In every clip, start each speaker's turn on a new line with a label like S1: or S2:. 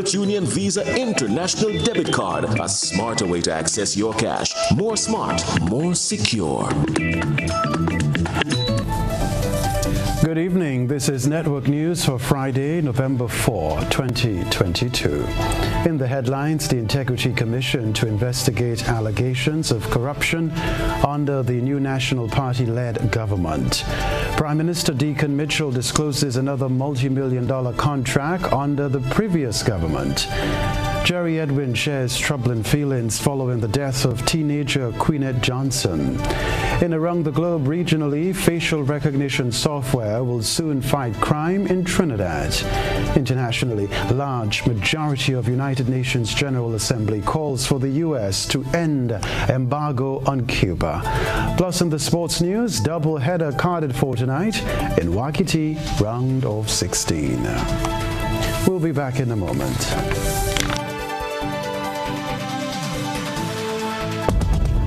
S1: Union Visa International Debit Card, a smarter way to access your cash. More smart, more secure.
S2: Good evening. This is Network News for Friday, November 4, 2022. In the headlines, the Integrity Commission to investigate allegations of corruption under the new National Party-led government. Prime Minister Deacon Mitchell discloses another multi-million-dollar contract under the previous government. Jerry Edwin shares troubling feelings following the death of teenager Queenette Johnson. In Around the Globe regionally, facial recognition software will soon fight crime in Trinidad. Internationally, large majority of United Nations General Assembly calls for the U.S. to end embargo on Cuba. Plus in the sports news, double-header carded for tonight in Waikiki, round of 16. We'll be back in a moment.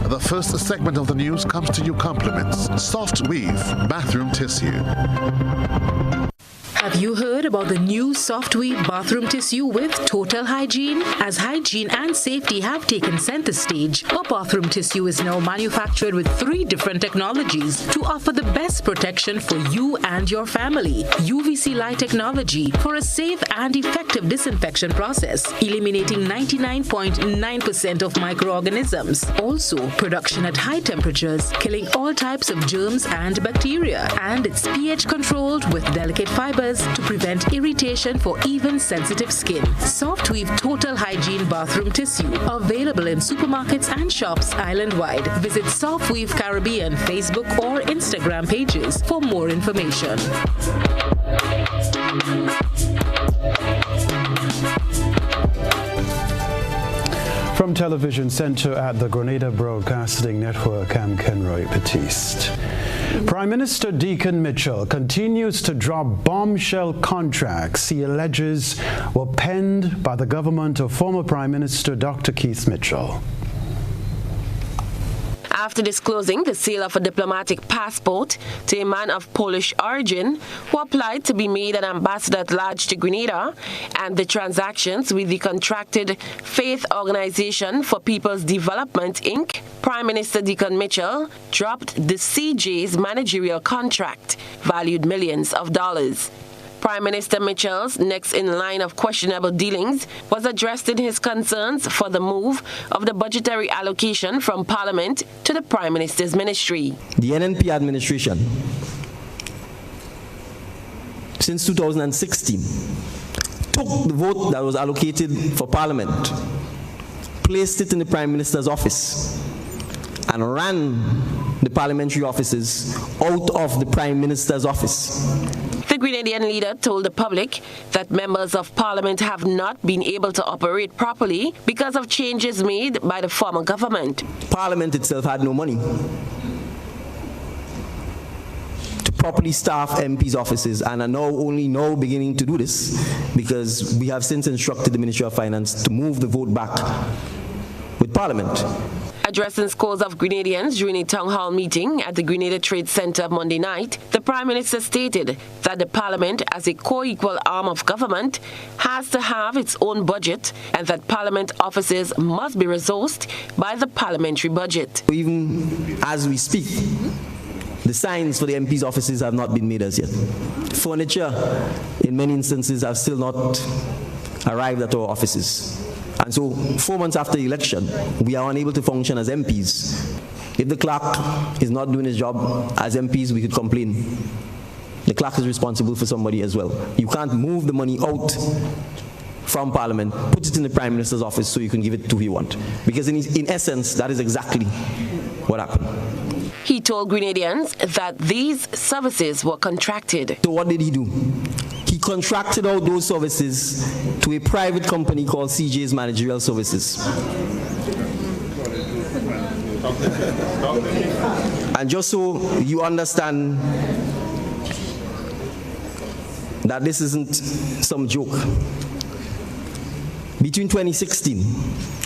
S3: The first segment of the news comes to you compliments Soft Weave Bathroom Tissue.
S4: Have you heard about the new Soft Weave bathroom tissue with total hygiene? As hygiene and safety have taken center stage, our bathroom tissue is now manufactured with 3 different technologies to offer the best protection for you and your family. UVC light technology for a safe and effective disinfection process, eliminating 99.9% of microorganisms. Also, production at high temperatures, killing all types of germs and bacteria. And it's pH controlled with delicate fibers to prevent irritation for even sensitive skin. Soft Weave Total Hygiene Bathroom Tissue. Available in supermarkets and shops island-wide. Visit Soft Weave Caribbean Facebook or Instagram pages for more information.
S2: From Television Center at the Grenada Broadcasting Network, I'm Kenroy, Baptiste. Prime Minister Deacon Mitchell continues to drop bombshell contracts he alleges were penned by the government of former Prime Minister Dr. Keith Mitchell.
S5: After disclosing the sale of a diplomatic passport to a man of Polish origin who applied to be made an ambassador at large to Grenada, and the transactions with the contracted Faith Organization for People's Development, Inc., Prime Minister Deacon Mitchell dropped the CJ's managerial contract, valued millions of dollars. Prime Minister Mitchell's next in line of questionable dealings was addressed in his concerns for the move of the budgetary allocation from Parliament to the Prime Minister's ministry.
S6: The NNP administration, since 2016, took the vote that was allocated for Parliament, placed it in the Prime Minister's office, and ran the parliamentary offices out of the Prime Minister's office.
S5: The Grenadian leader told the public that members of Parliament have not been able to operate properly because of changes made by the former government.
S6: Parliament itself had no money to properly staff MPs' offices, and are only now beginning to do this because we have since instructed the Ministry of Finance to move the vote back with Parliament.
S5: Addressing scores of Grenadians during a town hall meeting at the Grenada Trade Center Monday night, the Prime Minister stated that the Parliament, as a co-equal arm of government, has to have its own budget and that Parliament offices must be resourced by the parliamentary budget.
S6: Even as we speak, the signs for the MP's offices have not been made as yet. Furniture, in many instances, have still not arrived at our offices. And so, 4 months after the election, we are unable to function as MPs. If the clerk is not doing his job, as MPs, we could complain. The clerk is responsible for somebody as well. You can't move the money out from Parliament, put it in the Prime Minister's office so you can give it to who you want. Because in essence, that is exactly what happened.
S5: He told Grenadians that these services were contracted.
S6: So what did he do? He contracted out those services to a private company called CJ's Managerial Services. And just so you understand that this isn't some joke, between 2016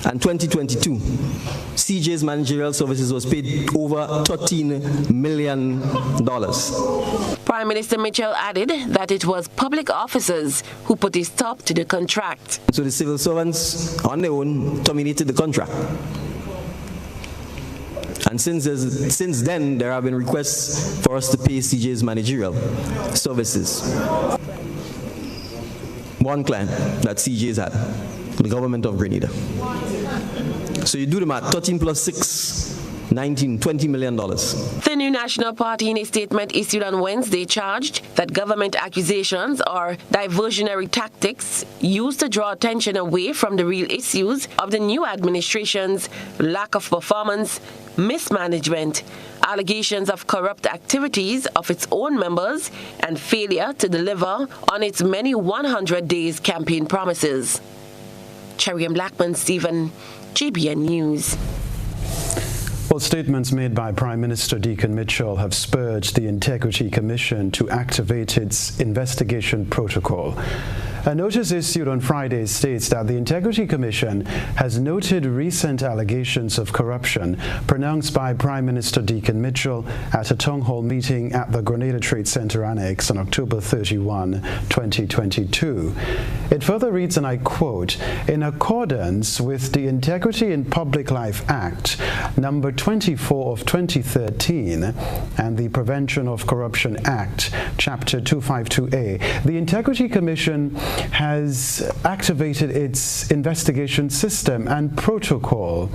S6: and 2022, CJ's Managerial Services was paid over $13 million.
S5: Prime Minister Mitchell added that it was public officers who put a stop to the contract.
S6: So the civil servants on their own terminated the contract. And since then, there have been requests for us to pay CJ's managerial services. One client that CJ's had, the government of Grenada. So you do the math, 13 plus 6, 19, $20 million.
S5: The New National Party, in a statement issued on Wednesday, charged that government accusations are diversionary tactics used to draw attention away from the real issues of the new administration's lack of performance, mismanagement, allegations of corrupt activities of its own members, and failure to deliver on its many 100 days campaign promises. Cherry and Blackman, Stephen, GBN News.
S2: Well, statements made by Prime Minister Deacon Mitchell have spurred the Integrity Commission to activate its investigation protocol. A notice issued on Friday states that the Integrity Commission has noted recent allegations of corruption pronounced by Prime Minister Deacon Mitchell at a town hall meeting at the Grenada Trade Center Annex on October 31, 2022. It further reads, and I quote, "In accordance with the Integrity in Public Life Act, number 24 of 2013, and the Prevention of Corruption Act, Chapter 252A, the Integrity Commission has activated its investigation system and protocol.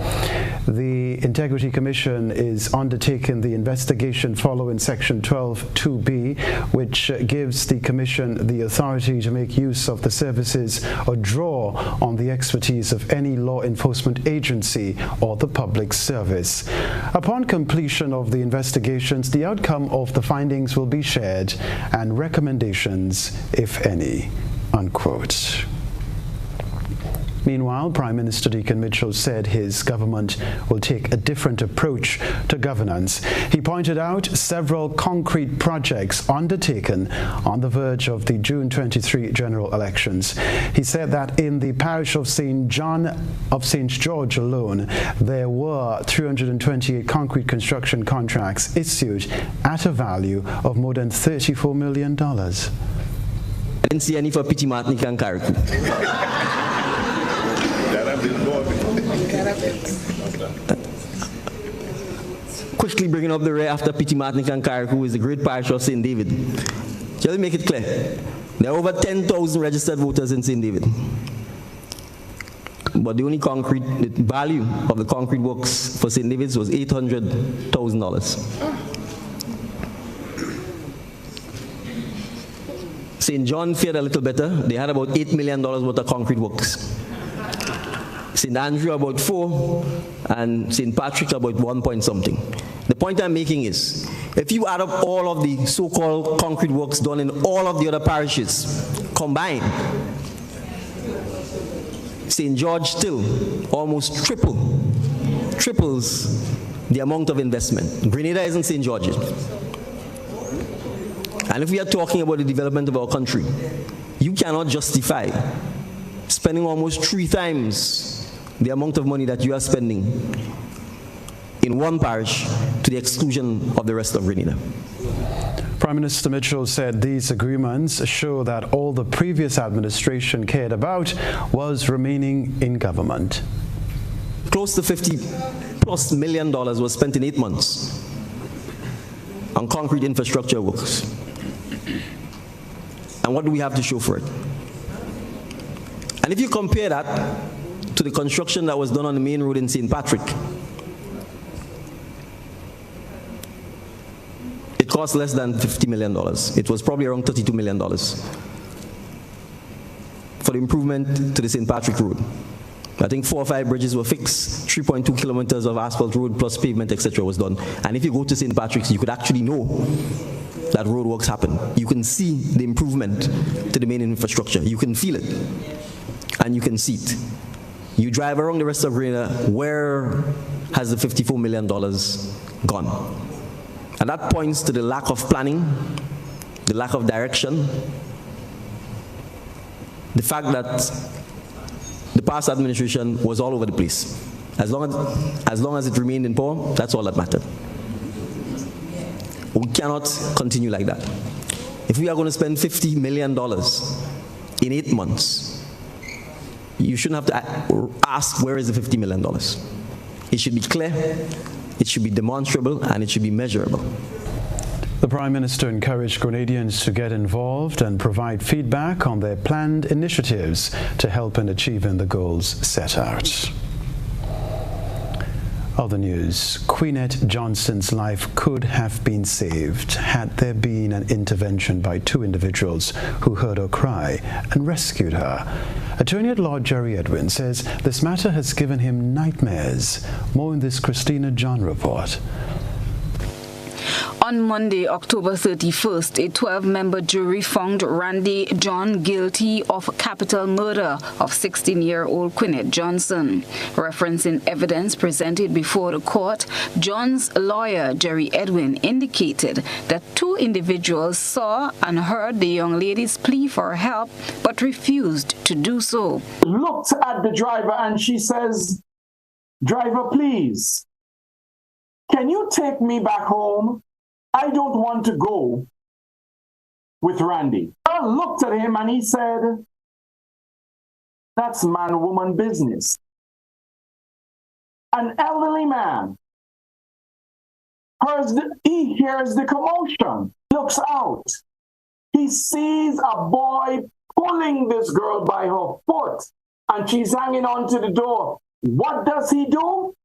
S2: The Integrity Commission is undertaking the investigation following Section 12(2)(b), which gives the Commission the authority to make use of the services or draw on the expertise of any law enforcement agency or the public service. Upon completion of the investigations, the outcome of the findings will be shared and recommendations, if any." Unquote. Meanwhile, Prime Minister Deacon Mitchell said his government will take a different approach to governance. He pointed out several concrete projects undertaken on the verge of the June 23 general elections. He said that in the parish of St. George alone, there were 328 concrete construction contracts issued at a value of more than $34 million.
S6: I didn't see any for Pity Martinique and Carriacou. Quickly bringing up the rear after Pity Martinique and Carriacou is the great parish of St. David. Shall we make it clear? There are over 10,000 registered voters in St. David. But the only the value of the concrete works for St. David's was $800,000. St. John fared a little better. They had about $8 million worth of concrete works. St. Andrew about 4, and St. Patrick about 1 point something. The point I'm making is, if you add up all of the so-called concrete works done in all of the other parishes combined, St. George still almost triples the amount of investment. Grenada isn't St. George's. And if we are talking about the development of our country, you cannot justify spending almost 3 times the amount of money that you are spending in one parish to the exclusion of the rest of Grenada.
S2: Prime Minister Mitchell said these agreements show that all the previous administration cared about was remaining in government.
S6: Close to $50+ million was spent in 8 months on concrete infrastructure works. And what do we have to show for it? And if you compare that to the construction that was done on the main road in St. Patrick, it cost less than $50 million. It was probably around $32 million for the improvement to the St. Patrick Road. I think 4 or 5 bridges were fixed, 3.2 kilometers of asphalt road plus pavement, etc. was done. And if you go to St. Patrick's, you could actually know that road works happen. You can see the improvement to the main infrastructure. You can feel it, and you can see it. You drive around the rest of Grenada, where has the $54 million gone? And that points to the lack of planning, the lack of direction, the fact that the past administration was all over the place. As long as it remained in power, that's all that mattered. We cannot continue like that. If we are going to spend $50 million in 8 months, you shouldn't have to ask, where is the $50 million? It should be clear, it should be demonstrable, and it should be measurable.
S2: The Prime Minister encouraged Grenadians to get involved and provide feedback on their planned initiatives to help in achieving the goals set out. Other news, Queenette Johnson's life could have been saved had there been an intervention by 2 individuals who heard her cry and rescued her. Attorney at Law Jerry Edwin says this matter has given him nightmares. More in this Christina John report.
S7: On Monday, October 31st, a 12-member jury found Randy John guilty of capital murder of 16-year-old Queenette Johnson. Referencing evidence presented before the court, John's lawyer, Jerry Edwin, indicated that 2 individuals saw and heard the young lady's plea for help, but refused to do so.
S8: Looked at the driver and she says, "Driver, please, can you take me back home? I don't want to go with Randy." I looked at him and he said, "That's man-woman business." An elderly man, he hears the commotion, looks out. He sees a boy pulling this girl by her foot and she's hanging onto the door. What does he do?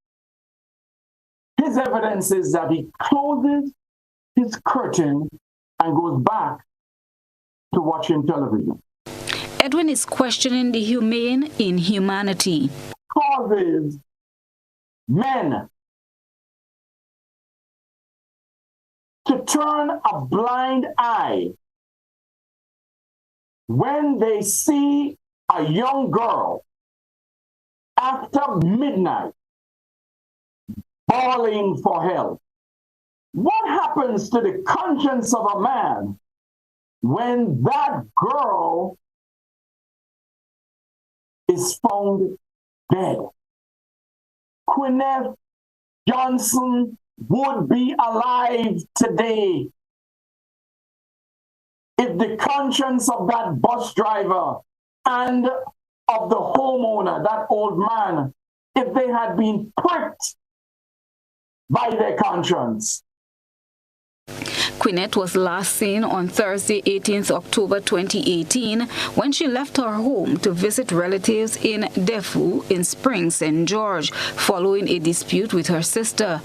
S8: His evidence is that he closes his curtain and goes back to watching television.
S7: Edwin is questioning the humane inhumanity.
S8: Causes men to turn a blind eye when they see a young girl after midnight bawling for help. What happens to the conscience of a man when that girl is found dead? Queenette Johnson would be alive today if the conscience of that bus driver and of the homeowner, that old man, if they had been pricked by their conscience.
S7: Queenette was last seen on Thursday, 18th October 2018, when she left her home to visit relatives in Defu in Spring, St. George, following a dispute with her sister.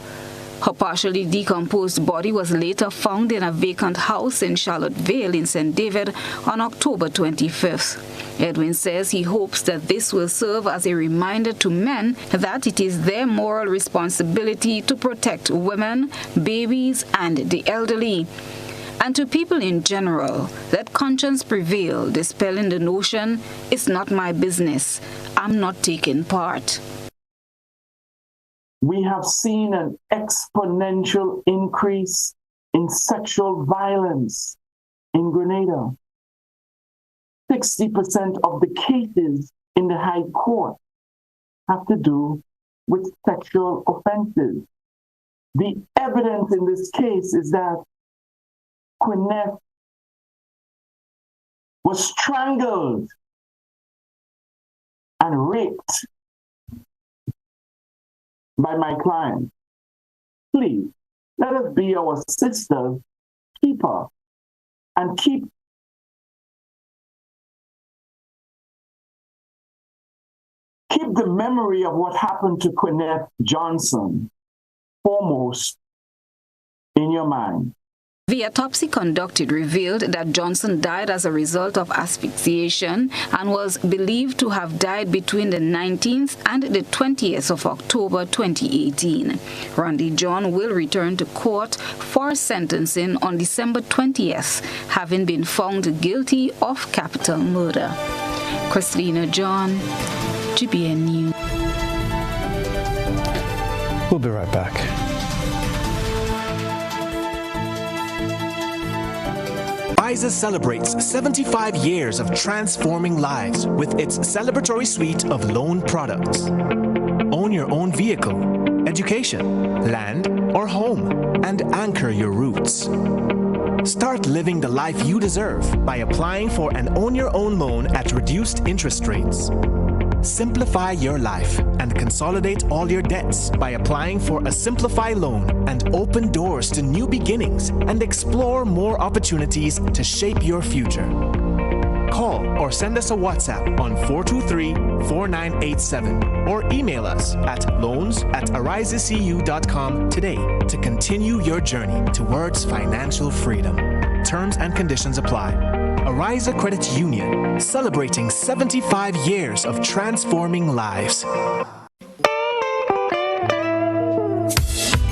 S7: Her partially decomposed body was later found in a vacant house in Charlottesville in St. David on October 25th. Edwin says he hopes that this will serve as a reminder to men that it is their moral responsibility to protect women, babies, and the elderly. And to people in general, let conscience prevail, dispelling the notion, "It's not my business, I'm not taking part."
S8: We have seen an exponential increase in sexual violence in Grenada. 60% of the cases in the High Court have to do with sexual offenses. The evidence in this case is that Queenette was strangled and raped by my client. Please, let us be our sister's keeper and keep the memory of what happened to Queenette Johnson foremost in your mind.
S7: The autopsy conducted revealed that Johnson died as a result of asphyxiation and was believed to have died between the 19th and the 20th of October 2018. Randy John will return to court for sentencing on December 20th, having been found guilty of capital murder. Christina John, GBN News.
S2: We'll be right back.
S9: Pfizer celebrates 75 years of transforming lives with its celebratory suite of loan products. Own your own vehicle, education, land, or home, and anchor your roots. Start living the life you deserve by applying for an own-your-own loan at reduced interest rates. Simplify your life and consolidate all your debts by applying for a Simplify loan and open doors to new beginnings and explore more opportunities to shape your future. Call or send us a WhatsApp on 423-4987 or email us at loans@arisecu.com today to continue your journey towards financial freedom. Terms and conditions apply. Ariza Credit Union, celebrating 75 years of transforming lives.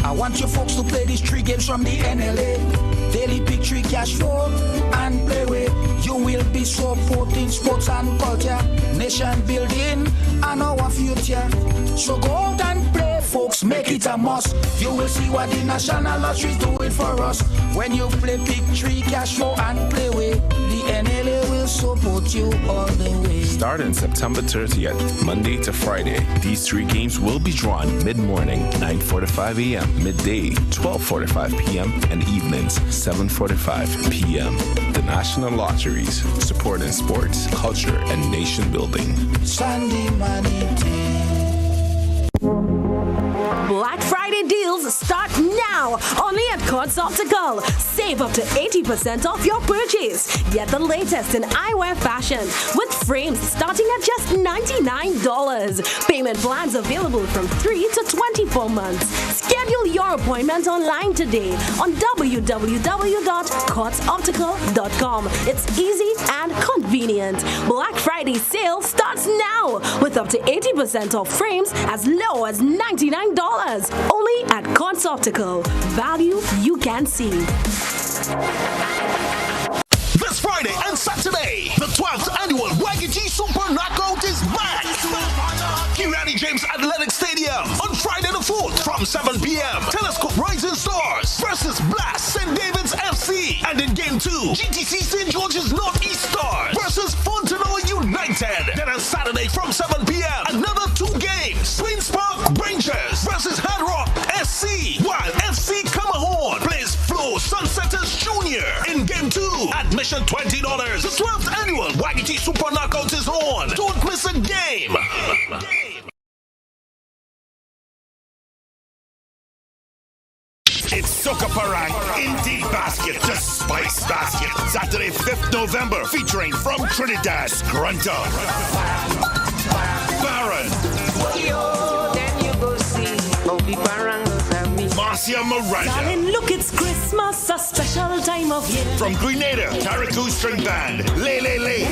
S10: I want you folks to play these 3 games from the NLA. Daily pick 3 cash flow and play with. You will be supporting sports and culture, nation building and our future. So go out and play, folks, make it a must. You will see what the National Lottery is doing for us. When you play pick 3 cash flow and play with, the NLA will support you all the way.
S11: Starting September 30th, Monday to Friday, these 3 games will be drawn mid-morning, 9:45 a.m., midday, 12:45 p.m., and evenings, 7:45 p.m. The National Lotteries, supporting sports, culture, and nation building.
S10: Sunday money
S12: Black Friday deals start now, only at Courts Optical. Save up to 80% off your purchase. Get the latest in eyewear fashion with frames starting at just $99. Payment plans available from 3 to 24 months. Schedule your appointment online today on www.courtsoptical.com. It's easy and convenient. Black Friday sale starts now with up to 80% off frames as low as $99. Only at Courts Optical. Value you can see.
S13: This Friday and Saturday, the 12th annual Waggy Super Knockout is back. Kirani James Athletic Stadium on Friday the 4th from 7 p.m. Telescope Rising Stars versus Blast St. David's FC. And in Game 2, GTC St. George's Northeast Stars versus Fontenoy United. Then on Saturday from 7 p.m., another 2 games. Queen's Park Rangers versus Hard Rock SC. While FC Camahorn plays Flo Sunsetters Jr. in Game 2. Admission $20. The 12th annual Waggy Super Knockout is on. Don't miss a game.
S14: It's Soca Parang Indie Basket, the Spice Basket. Saturday, 5th November, featuring from Trinidad, Grunta, Baron, Marcia Miranda.
S12: Darling, look, it's Christmas, a special time of year.
S14: From Grenada, Carriacou String Band, Lay.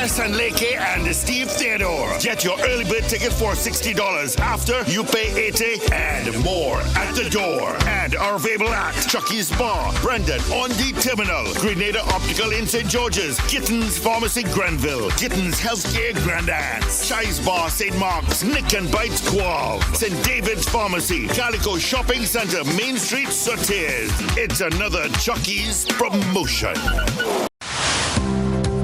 S14: Hassan Leke and Steve Theodore. Get your early bird ticket for $60 after you pay $80 and more at the door. And are available at Chucky's Bar, Brendan on the Terminal, Grenada Optical in St. George's, Gittins Pharmacy Granville, Gittins Healthcare Grandance, Chai's Bar St. Mark's, Nick and Bites Quav, St. David's Pharmacy, Calico Shopping Center, Main Street, Sotiers. It's another Chucky's promotion.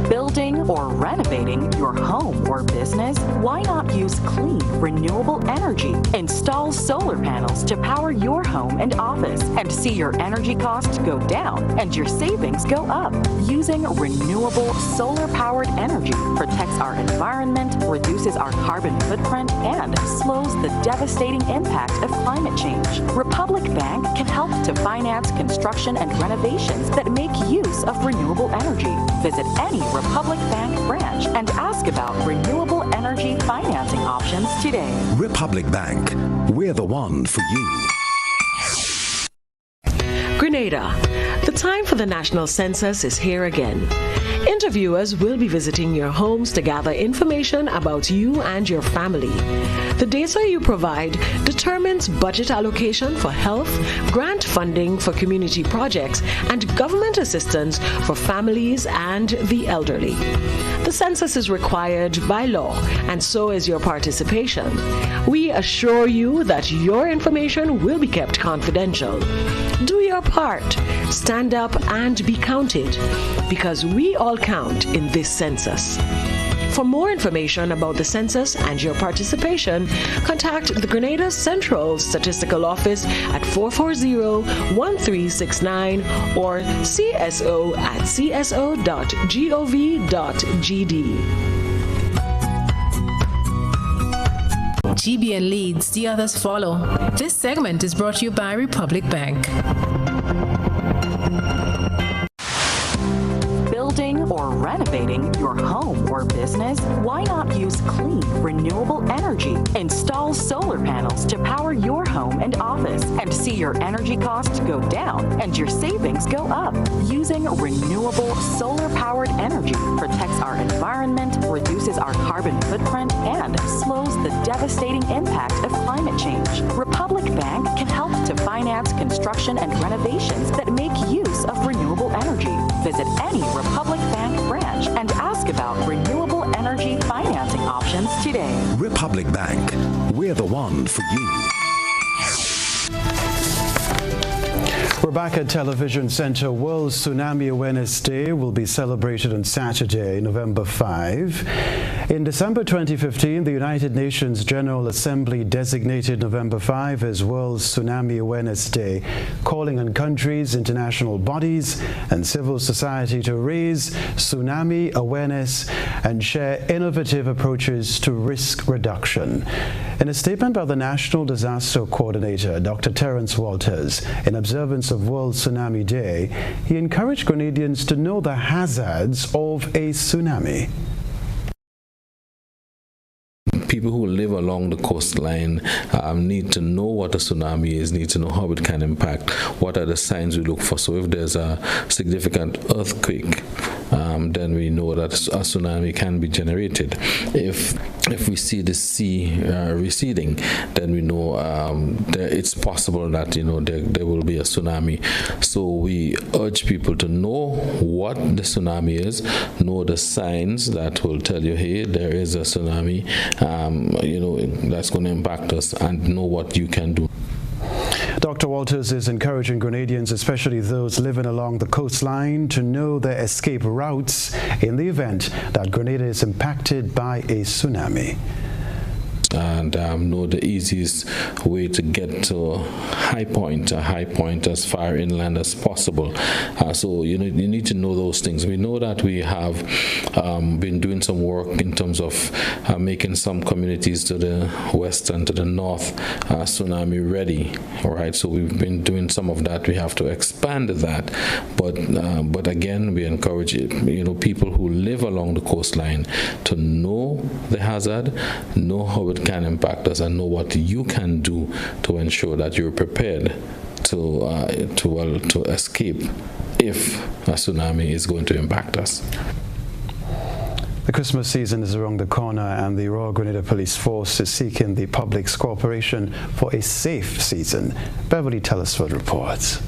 S15: Building or renovating your home or business? Why not use clean, renewable energy? Install solar panels to power your home and office and see your energy costs go down and your savings go up. Using renewable solar-powered energy protects our environment, reduces our carbon footprint, and slows the devastating impact of climate change. Republic Bank can help to finance construction and renovations that make use of renewable energy. Visit any Republic Bank branch and ask about renewable energy financing options today.
S16: Republic Bank, we're the one for you.
S17: Grenada, the time for the national census is here again. Interviewers will be visiting your homes to gather information about you and your family. The data you provide determines budget allocation for health, grant funding for community projects, and government assistance for families and the elderly. The census is required by law, and so is your participation. We assure you that your information will be kept confidential. Do your part. Stand up and be counted, because we all count in this census. For more information about the census and your participation, contact the Grenada Central Statistical Office at 440-1369 or cso@cso.gov.gd.
S18: GBN leads, the others follow. This segment is brought to you by Republic Bank.
S15: Building or renovating your home or business? Why not use clean, renewable energy? Install solar panels to power your home and office and see your energy costs go down and your savings go up. Using renewable solar-powered energy protects our environment, reduces our carbon footprint, and slows the devastating impact of climate change. Republic Bank can help to finance construction and renovations that make use of renewable energy. Visit any Republic Bank branch and ask about renewable energy financing options today.
S16: Republic Bank, we're the one for you.
S2: We're back at Television Center. World Tsunami Awareness Day will be celebrated on Saturday, November 5. In December 2015, the United Nations General Assembly designated November 5 as World Tsunami Awareness Day, calling on countries, international bodies, and civil society to raise tsunami awareness and share innovative approaches to risk reduction. In a statement by the National Disaster Coordinator, Dr. Terence Walters, in observance of World Tsunami Day, he encouraged Grenadians to know the hazards of a tsunami.
S19: People who live along the coastline need to know what a tsunami is, need to know how it can impact, what are the signs we look for. So if there's a significant earthquake, then we know that a tsunami can be generated. If we see the sea receding, then we know it's possible that there will be a tsunami. So we urge people to know what the tsunami is, know the signs that will tell you, hey, there is a tsunami. That's going to impact us, and know what you can do.
S2: Dr. Walters is encouraging Grenadians, especially those living along the coastline, to know their escape routes in the event that Grenada is impacted by a tsunami.
S19: And know the easiest way to get to a high point as far inland as possible. So you need to know those things. We know that we have been doing some work in terms of making some communities to the west and to the north tsunami ready. All right, so we've been doing some of that. We have to expand that, but again, we encourage people who live along the coastline to know the hazard, know how it can impact us, and know what you can do to ensure that you're prepared to escape if a tsunami is going to impact us.
S2: The Christmas season is around the corner, and the Royal Grenada Police Force is seeking the public's cooperation for a safe season. Beverly Telesford reports.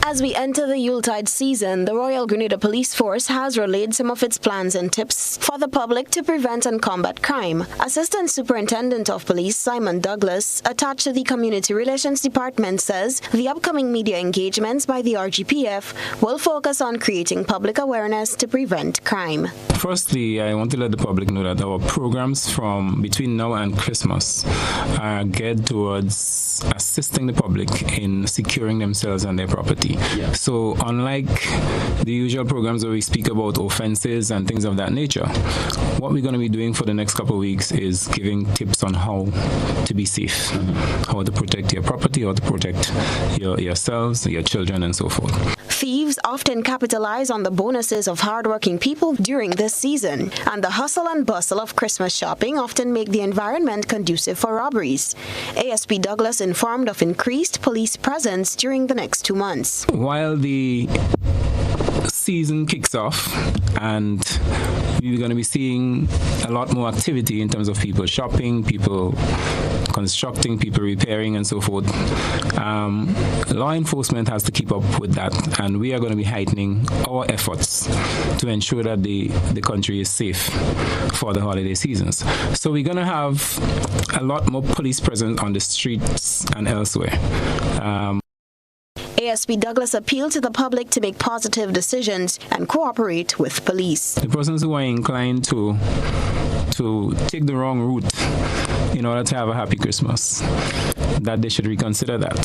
S20: As we enter the Yuletide season, the Royal Grenada Police Force has relayed some of its plans and tips for the public to prevent and combat crime. Assistant Superintendent of Police Simon Douglas, attached to the Community Relations Department, says the upcoming media engagements by the RGPF will focus on creating public awareness to prevent crime.
S21: Firstly, I want to let the public know that our programs from between now and Christmas are geared towards assisting the public in securing themselves and their property. Yeah. So unlike the usual programs where we speak about offenses and things of that nature, what we're going to be doing for the next couple of weeks is giving tips on how to be safe, how to protect your property, how to protect yourselves, your children, and so forth.
S20: Thieves often capitalize on the bonuses of hardworking people during this season, and the hustle and bustle of Christmas shopping often make the environment conducive for robberies. ASP Douglas informed of increased police presence during the next 2 months.
S21: While the season kicks off and you're going to be seeing a lot more activity in terms of people shopping, people constructing, people repairing, and so forth. Law enforcement has to keep up with that, and we are going to be heightening our efforts to ensure that the country is safe for the holiday seasons. So we're going to have a lot more police presence on the streets and elsewhere.
S20: ASP Douglas appealed to the public to make positive decisions and cooperate with police.
S21: The persons who are inclined to take the wrong route in order to have a happy Christmas, that they should reconsider that.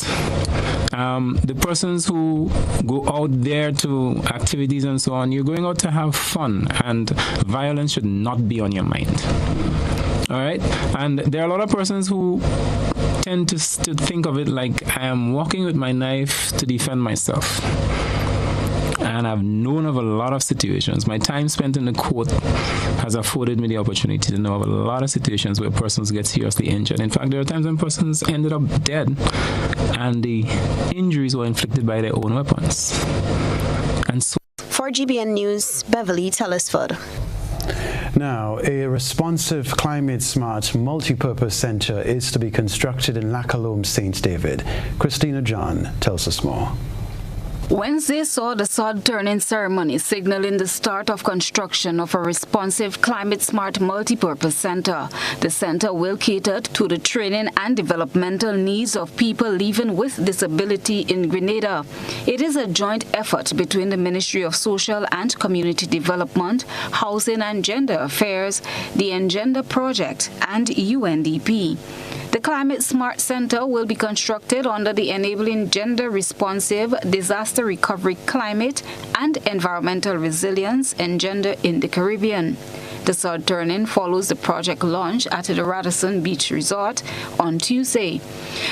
S21: The persons who go out there to activities and so on, you're going out to have fun, and violence should not be on your mind. All right? And there are a lot of persons who tend to think of it like I am walking with my knife to defend myself. And I've known of a lot of situations. My time spent in the court has afforded me the opportunity to know of a lot of situations where persons get seriously injured. In fact, there are times when persons ended up dead and the injuries were inflicted by their own weapons. And so,
S20: for GBN News, Beverly Telesford.
S2: Now, a responsive, climate-smart, multi-purpose centre is to be constructed in Lackalome, St. David. Christina John tells us more.
S7: Wednesday saw the sod-turning ceremony signaling the start of construction of a responsive, climate-smart, multi-purpose center. The center will cater to the training and developmental needs of people living with disability in Grenada. It is a joint effort between the Ministry of Social and Community Development, Housing and Gender Affairs, the Engender Project, and UNDP. The Climate Smart Center will be constructed under the Enabling Gender Responsive Disaster Recovery Climate and Environmental Resilience and Gender in the Caribbean. The sod turning follows the project launch at the Radisson Beach Resort on Tuesday.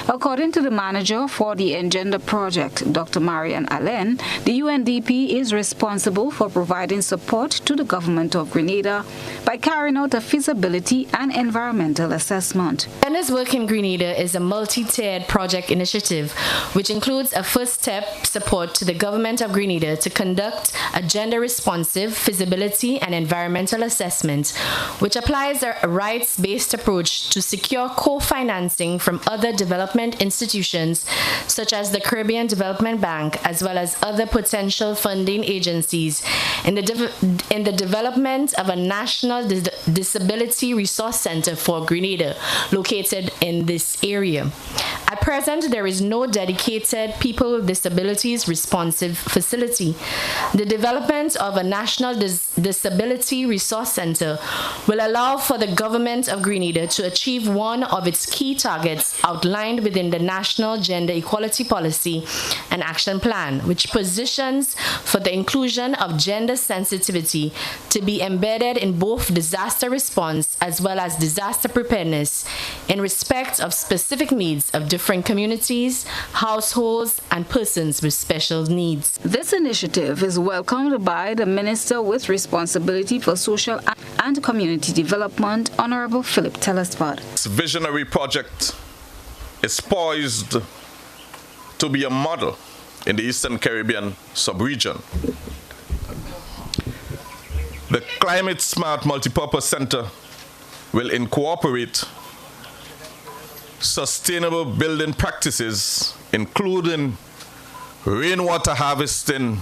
S7: According to the manager for the Engender Project, Dr. Marian Allen, the UNDP is responsible for providing support to the government of Grenada by carrying out a feasibility and environmental assessment.
S1: Gender's Work in Grenada is a multi-tiered project initiative which includes a first step support to the government of Grenada to conduct a gender-responsive feasibility and environmental assessment, which applies a rights-based approach to secure co-financing from other development institutions such as the Caribbean Development Bank as well as other potential funding agencies in the development of a national disability resource center for Grenada located in this area. At present, there is no dedicated people with disabilities responsive facility. The development of a national disability resource center will allow for the government of Grenada to achieve one of its key targets outlined within the National Gender Equality Policy and Action Plan, which positions for the inclusion of gender sensitivity to be embedded in both disaster response as well as disaster preparedness in respect of specific needs of different communities, households, and persons with special needs.
S7: This initiative is welcomed by the Minister with Responsibility for Social and Community Development, Honorable Philip Telesford.
S22: This visionary project is poised to be a model in the Eastern Caribbean sub-region. The Climate Smart Multipurpose Center will incorporate sustainable building practices, including rainwater harvesting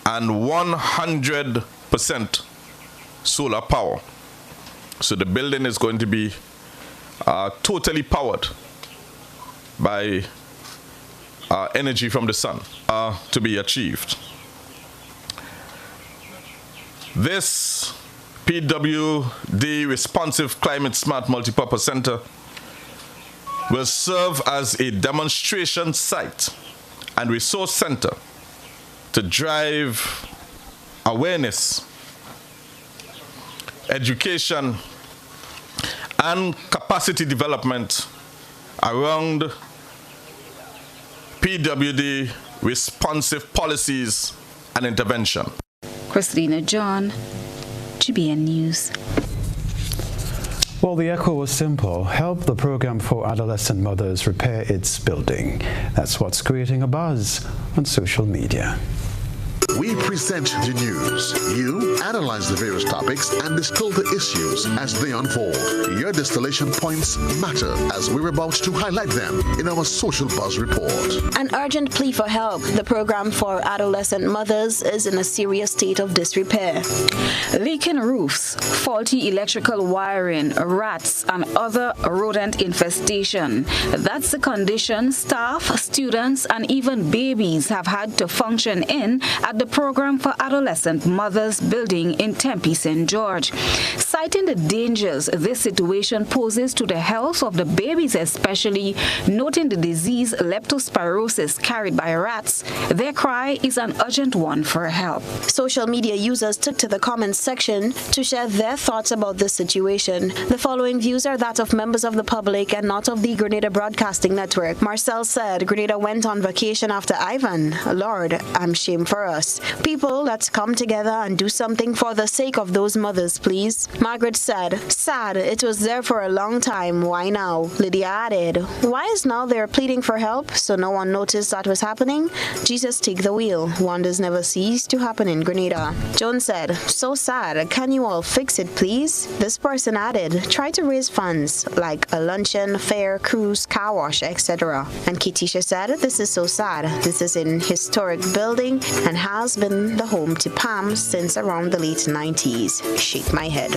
S22: and 100% solar power. So the building is going to be totally powered by energy from the sun to be achieved. This PWD Responsive Climate Smart Multipurpose Center will serve as a demonstration site and resource center to drive awareness, education, and capacity development around PWD responsive policies and intervention.
S7: Christina John, GBN News.
S2: Well, the echo was simple. Help the program for adolescent mothers repair its building. That's what's creating a buzz on social media.
S3: We present the news. You analyze the various topics and distill the issues as they unfold. Your distillation points matter as we're about to highlight them in our Social Buzz report.
S20: An urgent plea for help. The program for adolescent mothers is in a serious state of disrepair.
S7: Leaking roofs, faulty electrical wiring, rats, and other rodent infestation. That's the condition staff, students, and even babies have had to function in at the program for adolescent mothers building in Tempe, St. George. Citing the dangers this situation poses to the health of the babies especially, noting the disease leptospirosis carried by rats, their cry is an urgent one for help.
S20: Social media users took to the comments section to share their thoughts about this situation. The following views are that of members of the public and not of the Grenada Broadcasting Network. Marcel said, Grenada went on vacation after Ivan. Lord, I'm shame for us. People, let's come together and do something for the sake of those mothers, please. Margaret said, sad, it was there for a long time. Why now? Lydia added, why is now they're pleading for help so no one noticed that was happening? Jesus, take the wheel. Wonders never cease to happen in Grenada. Joan said, so sad. Can you all fix it, please? This person added, try to raise funds like a luncheon, fair, cruise, car wash, etc. And Ketisha said, this is so sad. This is an historic building and has been the home to Pam since around the late 90s. Shake my head.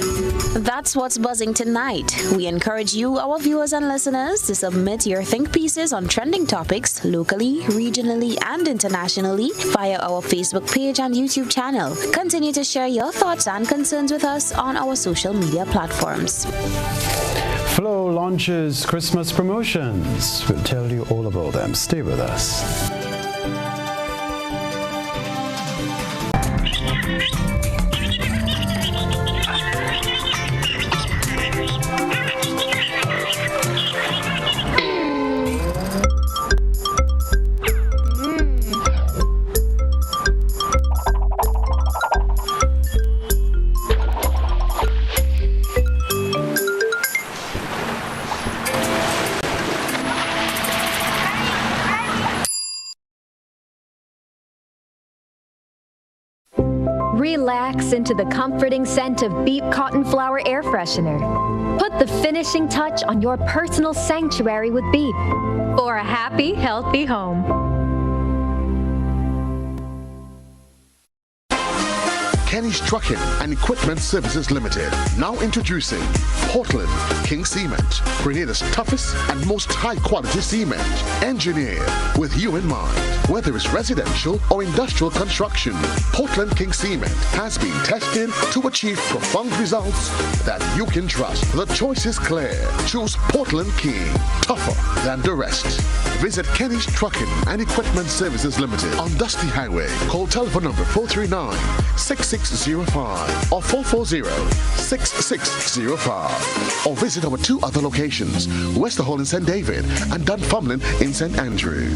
S20: That's what's buzzing tonight. We encourage you, our viewers and listeners, to submit your think pieces on trending topics locally, regionally, and internationally via our Facebook page and YouTube channel. Continue to share your thoughts and concerns with us on our social media platforms.
S2: Flow launches Christmas promotions. We'll tell you all about them. Stay with us.
S4: Relax into the comforting scent of Beep Cotton Flower Air Freshener. Put the finishing touch on your personal sanctuary with Beep for a happy, healthy home.
S3: Kenny's Trucking and Equipment Services Limited. Now introducing Portland King Cement, Grenada's toughest and most high-quality cement, engineered with you in mind. Whether it's residential or industrial construction, Portland King Cement has been tested to achieve profound results that you can trust. The choice is clear. Choose Portland King, tougher than the rest. Visit Kenny's Trucking and Equipment Services Limited on Dusty Highway. Call telephone number 439-6605 or 440-6605. Or visit our two other locations, Westerhall in St. David and Dunfermline in St. Andrew.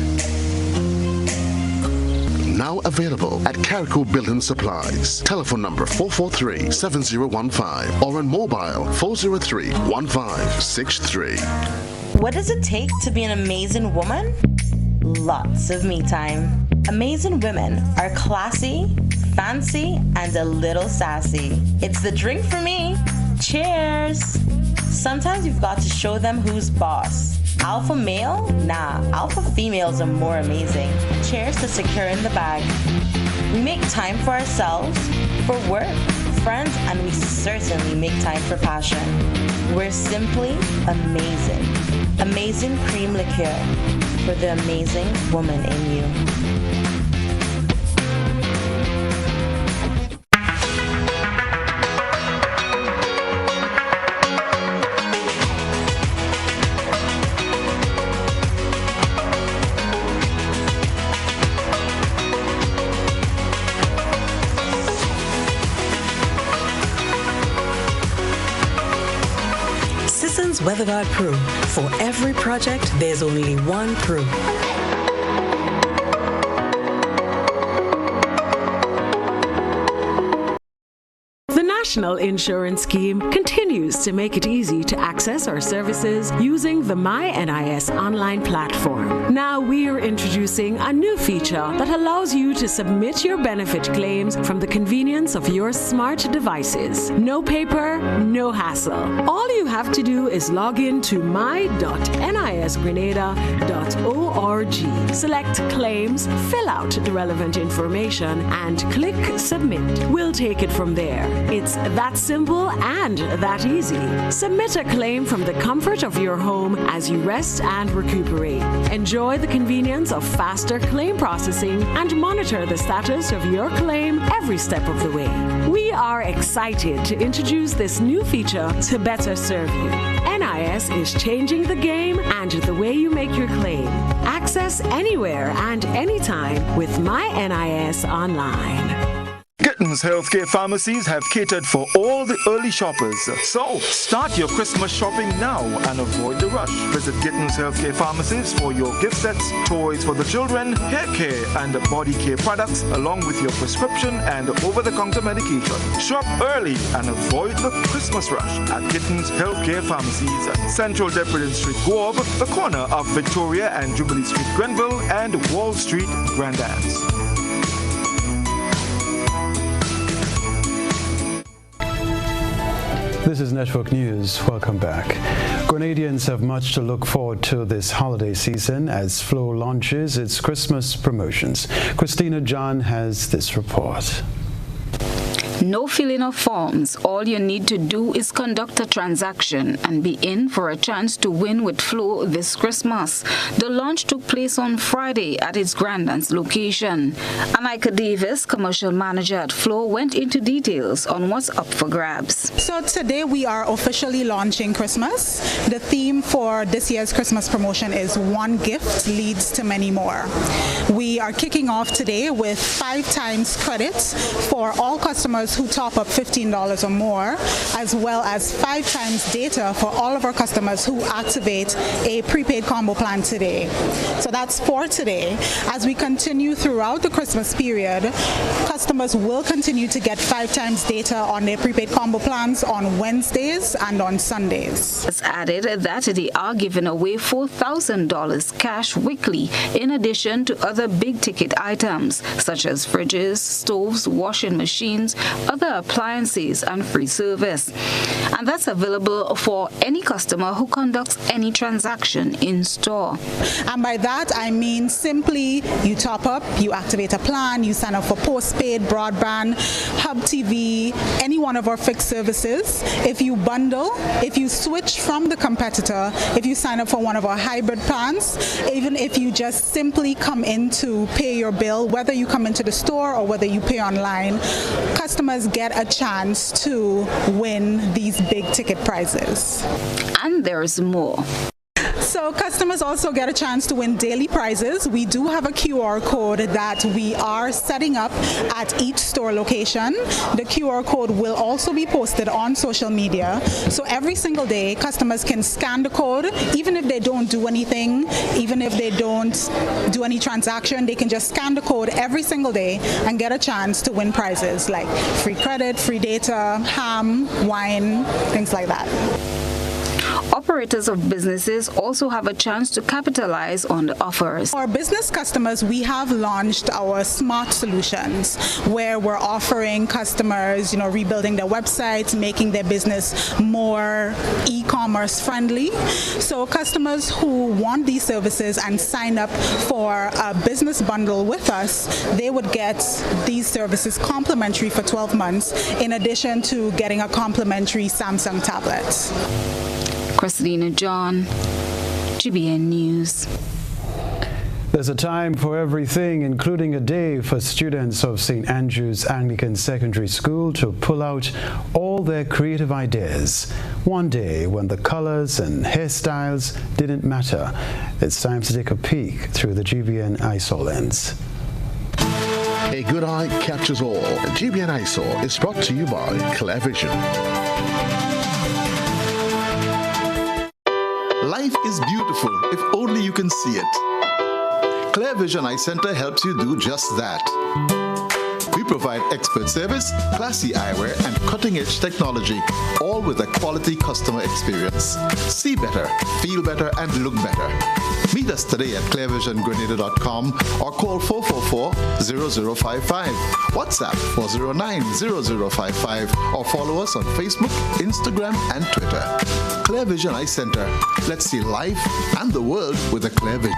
S3: Now available at Carrico Building Supplies. Telephone number 443-7015 or on mobile 403-1563.
S23: What does it take to be an amazing woman? Lots of me time. Amazing women are classy, fancy, and a little sassy. It's the drink for me. Cheers! Sometimes you've got to show them who's boss. Alpha male? Nah, alpha females are more amazing. Cheers to securing the bag. We make time for ourselves, for work, friends, and we certainly make time for passion. We're simply amazing. Amazing cream liqueur for the amazing woman in you.
S24: WeatherGuard Pro. For every project, there's only one Pro.
S17: National Insurance Scheme continues to make it easy to access our services using the MyNIS online platform. Now we're introducing a new feature that allows you to submit your benefit claims from the convenience of your smart devices. No paper, no hassle. All you have to do is log in to my.nisgrenada.org. Select claims, fill out the relevant information, and click submit. We'll take it from there. It's that simple and that easy. Submit a claim from the comfort of your home as you rest and recuperate. Enjoy the convenience of faster claim processing and monitor the status of your claim every step of the way. We are excited to introduce this new feature to better serve you. NIS is changing the game and the way you make your claim. Access anywhere and anytime with MyNIS Online.
S5: Gittins Healthcare Pharmacies have catered for all the early shoppers. So, start your Christmas shopping now and avoid the rush. Visit Gittins Healthcare Pharmacies for your gift sets, toys for the children, hair care and body care products, along with your prescription and over-the-counter medication. Shop early and avoid the Christmas rush at Gittins Healthcare Pharmacies, Central Deputy Street, Guab, the corner of Victoria and Jubilee Street, Grenville, and Wall Street, Grand Anse.
S2: This is Network News. Welcome back. Grenadians have much to look forward to this holiday season as Flow launches its Christmas promotions. Christina John has this report.
S7: No filling of forms. All you need to do is conduct a transaction and be in for a chance to win with Flow this Christmas. The launch took place on Friday at its Grandance location. Anika Davis, commercial manager at Flow, went into details on what's up for grabs.
S6: So today we are officially launching Christmas. The theme for this year's Christmas promotion is one gift leads to many more. We are kicking off today with 5 times credits for all customers who top up $15 or more, as well as 5 times data for all of our customers who activate a prepaid combo plan today. So that's for today. As we continue throughout the Christmas period, customers will continue to get 5 times data on their prepaid combo plans on Wednesdays and on Sundays.
S7: It's added that they are giving away $4,000 cash weekly, in addition to other big ticket items such as fridges, stoves, washing machines, other appliances, and free service. And that's available for any customer who conducts any transaction in store.
S6: And by that I mean simply you top up, you activate a plan, you sign up for postpaid, broadband, Hub TV, any one of our fixed services. If you bundle, if you switch from the competitor, if you sign up for one of our hybrid plans, even if you just simply come in to pay your bill, whether you come into the store or whether you pay online, customers get a chance to win these big ticket prizes.
S7: And there's more.
S6: So customers also get a chance to win daily prizes. We do have a QR code that we are setting up at each store location. The QR code will also be posted on social media. So every single day, customers can scan the code, even if they don't do anything, even if they don't do any transaction, they can just scan the code every single day and get a chance to win prizes like free credit, free data, ham, wine, things like that.
S7: Operators of businesses also have a chance to capitalize on the offers.
S6: For our business customers, we have launched our smart solutions where we're offering customers, rebuilding their websites, making their business more e-commerce friendly. So customers who want these services and sign up for a business bundle with us, they would get these services complimentary for 12 months, in addition to getting a complimentary Samsung tablet.
S7: Christina John, GBN News.
S2: There's a time for everything, including a day for students of St. Andrew's Anglican Secondary School to pull out all their creative ideas. One day when the colors and hairstyles didn't matter. It's time to take a peek through the GBN eyesore lens.
S3: A good eye catches all. GBN eyesore is brought to you by Clear Vision.
S8: Life is beautiful if only you can see it. Clear Vision Eye Center helps you do just that. We provide expert service, classy eyewear, and cutting-edge technology, all with a quality customer experience. See better, feel better, and look better. Meet us today at clearvisiongrenada.com or call 444-0055, WhatsApp 409-0055, or follow us on Facebook, Instagram, and Twitter. Clear Vision Eye Center. Let's see life and the world with a clear vision.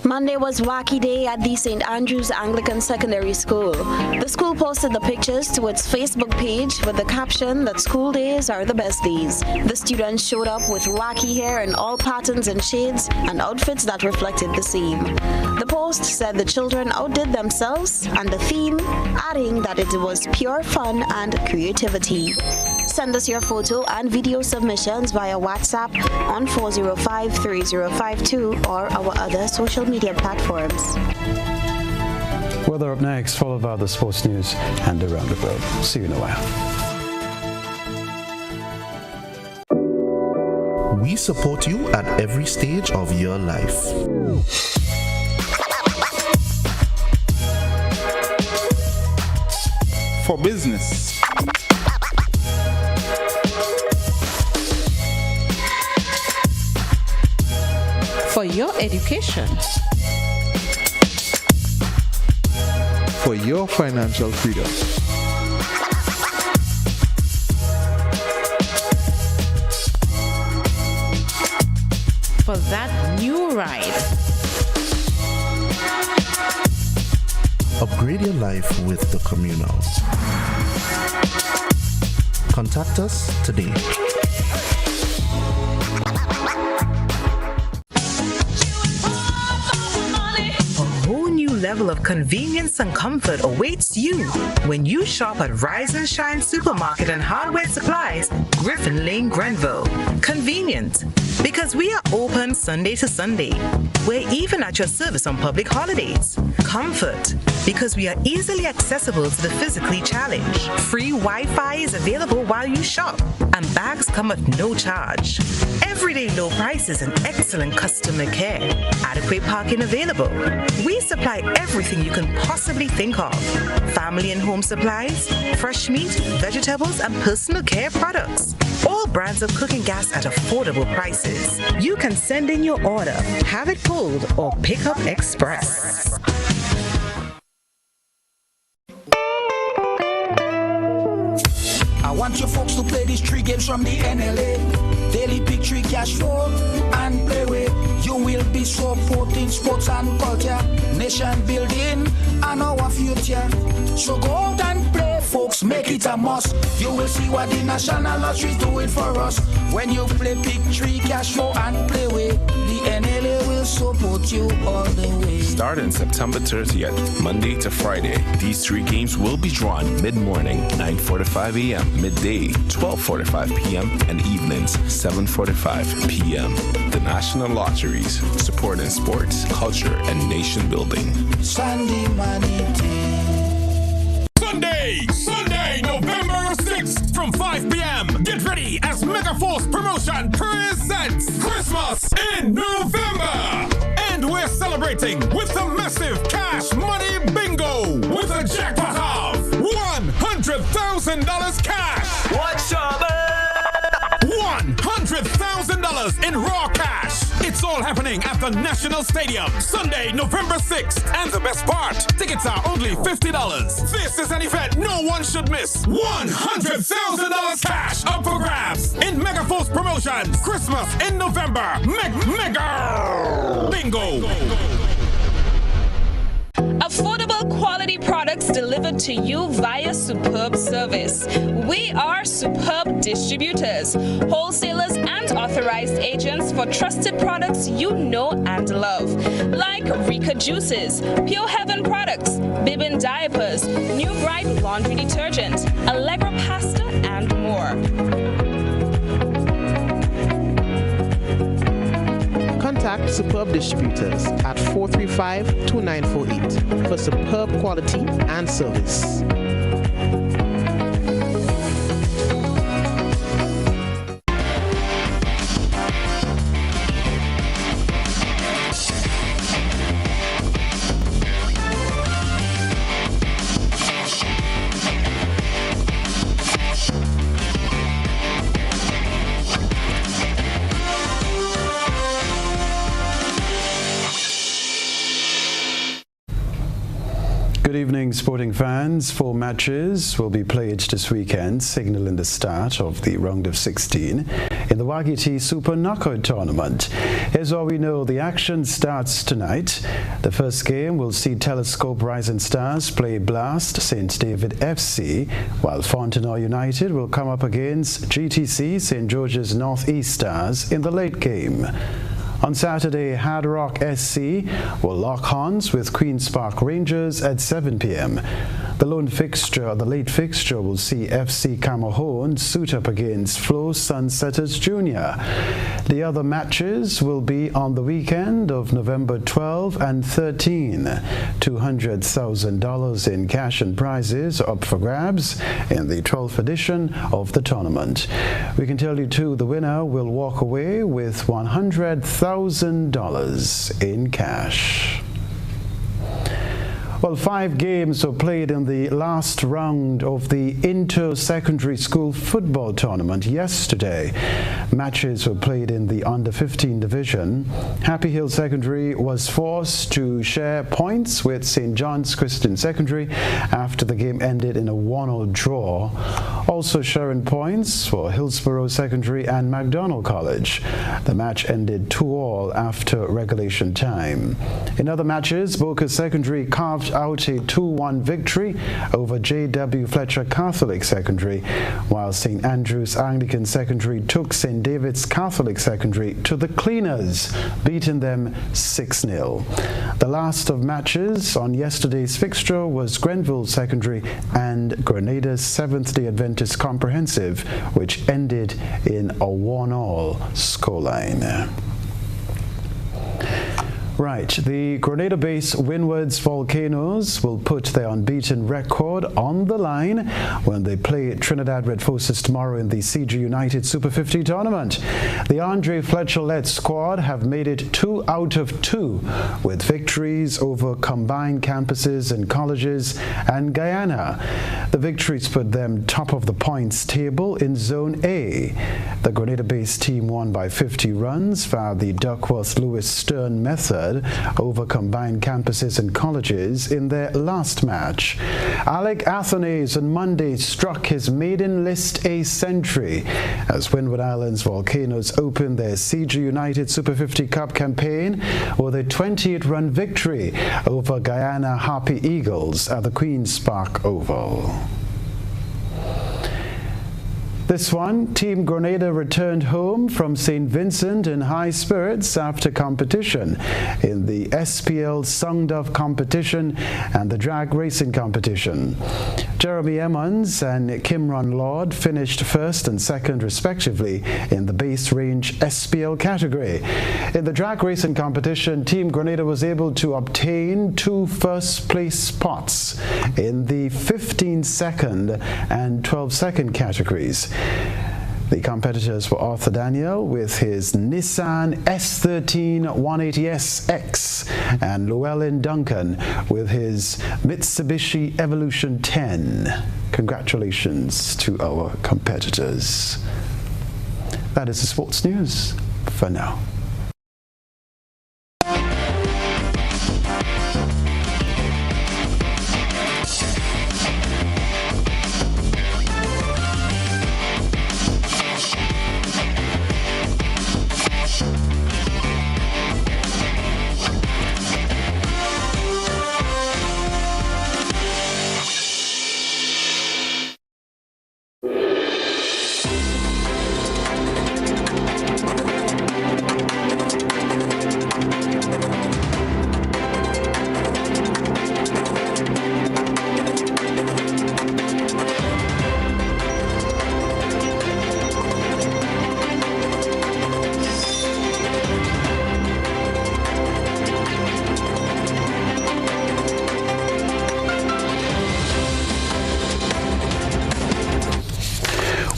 S20: Monday was Wacky Day at the St. Andrew's Anglican Secondary School. The school posted the pictures to its Facebook page with the caption that school days are the best days. The students showed up with wacky hair in all patterns and shades and outfits that reflected the same. The post said the children outdid themselves and the theme, adding that it was pure fun and creativity. Send us your photo and video submissions via WhatsApp on 405-3052 or our other social media platforms.
S2: Weather up next, followed by the sports news and around the globe. See you in a while.
S9: We support you at every stage of your life.
S5: For business,
S10: for your education,
S11: for your financial freedom,
S10: for that new ride.
S9: Upgrade your life with the Communal. Contact us today.
S13: Level of convenience and comfort awaits you when you shop at Rise and Shine Supermarket and Hardware Supplies, Griffin Lane, Grenville. Convenient, because we are open Sunday to Sunday. We're even at your service on public holidays. Comfort, because we are easily accessible to the physically challenged. Free Wi-Fi is available while you shop, and bags come at no charge. Everyday low prices and excellent customer care. Adequate parking available. We supply everything you can possibly think of. Family and home supplies, fresh meat, vegetables, and personal care products. All brands of cooking gas at affordable prices. You can send in your order, have it pulled, or pick up express.
S25: I want you folks to play these 3 games from the NLA. Daily pick 3 cash flow and play with. You will be supporting sports and culture, nation building and our future. So go out and play, folks, make it a must. You will see what the National Lottery is doing for us. When you play pick 3 cash flow and play with, the NLA will support you all the way.
S26: Starting September 30th, Monday to Friday, these 3 games will be drawn mid-morning, 9:45 a.m., midday, 12:45 p.m., and evenings, 7:45 p.m. The National Lotteries, supporting sports, culture, and nation building.
S25: Sunday money
S27: Sunday, November 6th from 5 p.m. Get ready as Megaforce Promotion presents Christmas in November. And we're celebrating with a massive cash money bingo with a jackpot of $100,000 cash.
S28: What's up?
S27: $100,000 in raw cash. It's all happening at the National Stadium, Sunday, November 6th. And the best part, tickets are only $50. This is an event no one should miss. $100,000 cash up for grabs in Megaforce Promotions. Christmas in November. Mega Bingo.
S29: Affordable quality products delivered to you via Superb Service. We are Superb Distributors, wholesalers and authorized agents for trusted products you know and love, like Rika Juices, Pure Heaven products, Bibin diapers, New Bright laundry detergent, Allegra pasta, and more.
S30: Contact Superb Distributors at 435-2948 for superb quality and service.
S2: evening, sporting fans. 4 matches will be played this weekend, signaling the start of the round of 16 in the Wagiti Super Knockout Tournament. Here's what we know. The action starts tonight. The first game will see Telescope Rising Stars play Blast St. David FC, while Fontenoy United will come up against GTC St. George's Northeast Stars in the late game. On Saturday, Hard Rock SC will lock horns with Queen's Park Rangers at 7 p.m. The late fixture will see FC Camohon suit up against Flow Sunsetters Jr. The other matches will be on the weekend of November 12 and 13. $200,000 in cash and prizes are up for grabs in the 12th edition of the tournament. We can tell you too, the winner will walk away with $100,000 in cash. Well, 5 games were played in the last round of the inter-secondary school football tournament yesterday. Matches were played in the under-15 division. Happy Hill Secondary was forced to share points with St. John's Christian Secondary after the game ended in a 1-1 draw. Also sharing points for Hillsborough Secondary and MacDonald College. The match ended 2-2 after regulation time. In other matches, Boca Secondary carved out a 2-1 victory over J.W. Fletcher Catholic Secondary, while St. Andrew's Anglican Secondary took St. David's Catholic Secondary to the cleaners, beating them 6-0. The last of matches on yesterday's fixture was Grenville Secondary and Grenada's Seventh-day Adventist Comprehensive, which ended in a 1-1 scoreline. Right, the Grenada-based Windwards Volcanoes will put their unbeaten record on the line when they play Trinidad Red Forces tomorrow in the CG United Super 50 tournament. The Andre Fletcher-led squad have made it 2 out of 2 with victories over combined campuses and colleges and Guyana. The victories put them top of the points table in Zone A. The Grenada-based team won by 50 runs via the Duckworth-Lewis-Stern method over combined campuses and colleges in their last match. Alec Athanaze on Monday struck his maiden List A century as Windward Islands Volcanoes opened their CG United Super 50 Cup campaign with a 28-run victory over Guyana Harpy Eagles at the Queen's Park Oval. This one, Team Grenada returned home from St. Vincent in high spirits after competition in the SPL Sungdove competition and the drag racing competition. Jeremy Emmons and Kimron Lord finished first and second respectively in the base range SPL category. In the drag racing competition, Team Grenada was able to obtain 2 first-place spots in the 15-second and 12-second categories. The competitors were Arthur Daniel with his Nissan S13 180SX and Llewellyn Duncan with his Mitsubishi Evolution 10. Congratulations to our competitors. That is the sports news for now.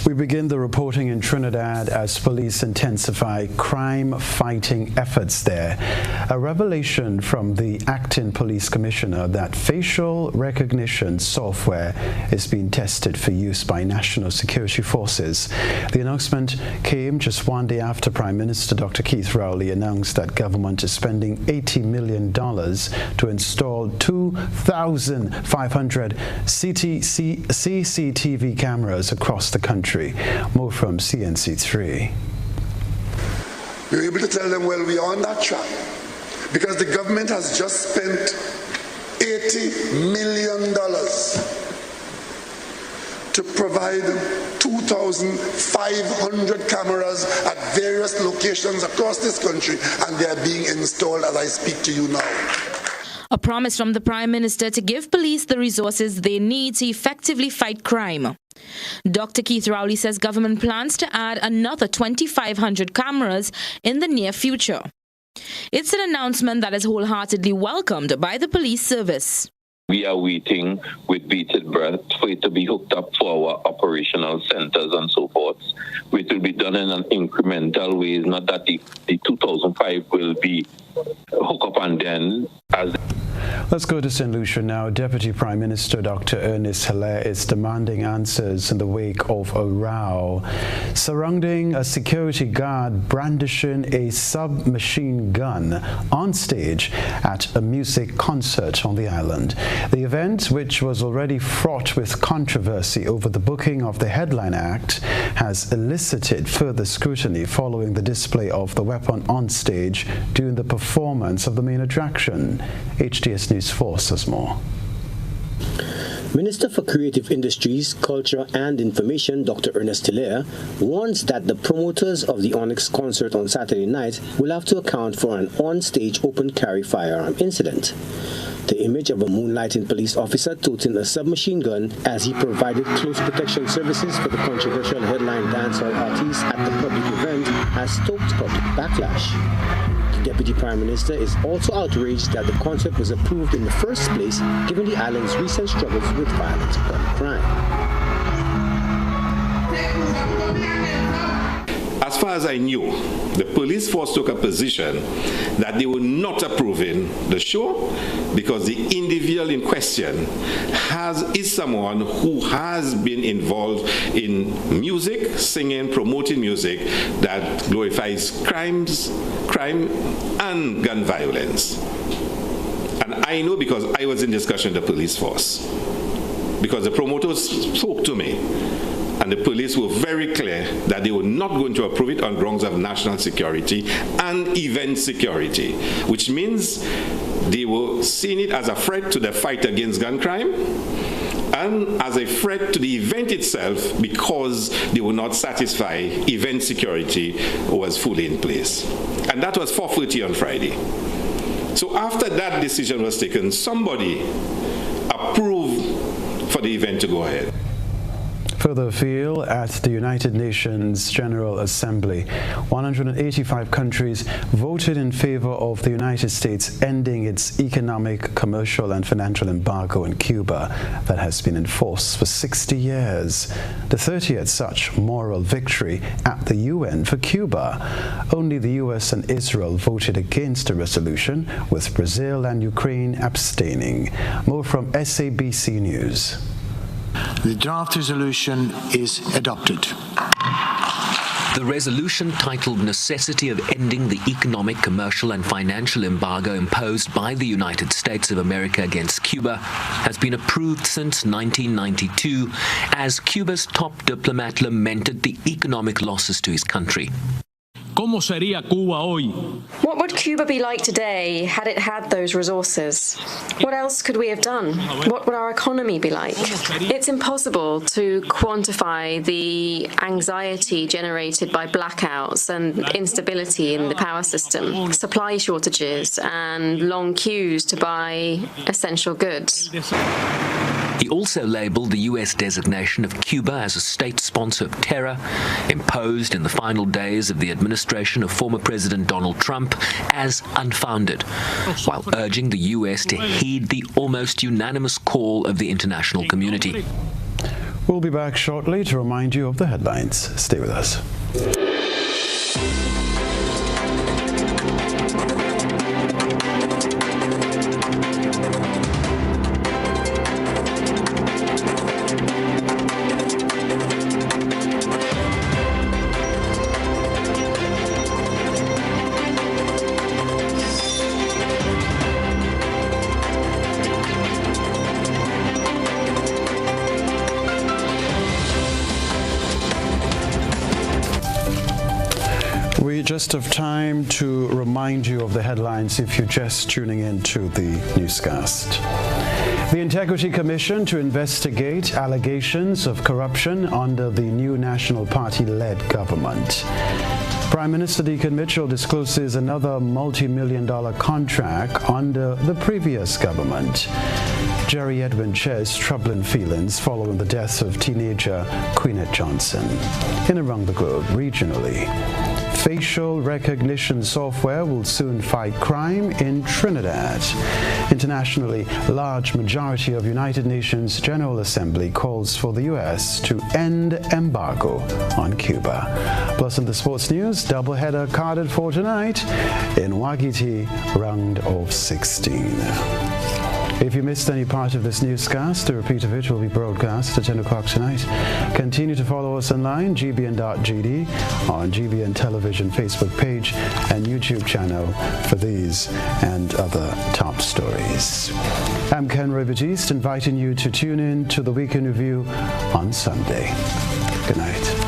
S2: We begin the reporting in Trinidad as police intensify crime-fighting efforts there. A revelation from the acting police commissioner that facial recognition software is being tested for use by national security forces. The announcement came just one day after Prime Minister Dr. Keith Rowley announced that government is spending $80 million to install 2,500 CCTV cameras across the country. More from CNC3.
S1: We were able to tell them, well, we are on that track because the government has just spent $80 million to provide 2,500 cameras at various locations across this country, and they are being installed as I speak to you now.
S12: A promise from the Prime Minister to give police the resources they need to effectively fight crime. Dr. Keith Rowley says government plans to add another 2,500 cameras in the near future. It's an announcement that is wholeheartedly welcomed by the police service.
S14: We are waiting with bated breath for it to be hooked up for our operational centers and so forth. It will be done in an incremental way. It's not that the 2005 will be hooked up and then as...
S2: Let's go to St. Lucia now. Deputy Prime Minister Dr. Ernest Hilaire is demanding answers in the wake of a row surrounding a security guard brandishing a submachine gun on stage at a music concert on the island. The event, which was already fraught with controversy over the booking of the headline act, has elicited further scrutiny following the display of the weapon on stage during the performance of the main attraction. HDS News Force has more.
S15: Minister for Creative Industries, Culture and Information, Dr. Ernest Hilaire, warns that the promoters of the Onyx concert on Saturday night will have to account for an on-stage open-carry firearm incident. The image of a moonlighting police officer toting a submachine gun as he provided close protection services for the controversial headline dancehall artist at the public event has stoked public backlash. The Deputy Prime Minister is also outraged that the concert was approved in the first place given the island's recent struggles with violent gun crime.
S16: As far as I knew, the police force took a position that they were not approving the show because the individual in question is someone who has been involved in music, singing, promoting music that glorifies crime and gun violence. And I know because I was in discussion with the police force, because the promoters spoke to me. And the police were very clear that they were not going to approve it on grounds of national security and event security, which means they were seeing it as a threat to the fight against gun crime and as a threat to the event itself because they were not satisfied event security was fully in place. And that was 4:30 on Friday. So after that decision was taken, somebody approved for the event to go ahead.
S2: Further afield, at the United Nations General Assembly, 185 countries voted in favor of the United States ending its economic, commercial and financial embargo in Cuba that has been in force for 60 years. The 30th such moral victory at the UN for Cuba. Only the US and Israel voted against the resolution, with Brazil and Ukraine abstaining. More from SABC News.
S18: The draft resolution is adopted.
S19: The resolution, titled Necessity of Ending the Economic, Commercial and Financial Embargo Imposed by the United States of America against Cuba, has been approved since 1992 as Cuba's top diplomat lamented the economic losses to his country.
S21: ¿Cómo sería Cuba hoy?
S22: What would Cuba be like today had it had those resources? What else could we have done? What would our economy be like? It's impossible to quantify the anxiety generated by blackouts and instability in the power system, supply shortages and long queues to buy essential goods.
S19: He also labeled the U.S. designation of Cuba as a state sponsor of terror, imposed in the final days of the administration of former President Donald Trump, as unfounded, while urging the U.S. to heed the almost unanimous call of the international community.
S2: We'll be back shortly to remind you of the headlines. Stay with us. just of time to remind you of the headlines if you're just tuning in to the newscast. The Integrity Commission to investigate allegations of corruption under the new National Party-led government. Prime Minister Deacon Mitchell discloses another multi-million-dollar contract under the previous government. Jerry Edwin shares troubling feelings following the death of teenager Queenette Johnson. In around the globe, regionally, facial recognition software will soon fight crime in Trinidad. Internationally, large majority of United Nations General Assembly calls for the U.S. to end embargo on Cuba. Plus in the sports news, doubleheader carded for tonight in Wagiti, round of 16. If you missed any part of this newscast, a repeat of it will be broadcast at 10 o'clock tonight. Continue to follow us online, gbn.gd, on GBN Television Facebook page and YouTube channel for these and other top stories. I'm Kenroy Baptiste, inviting you to tune in to the Weekend Review on Sunday. Good night.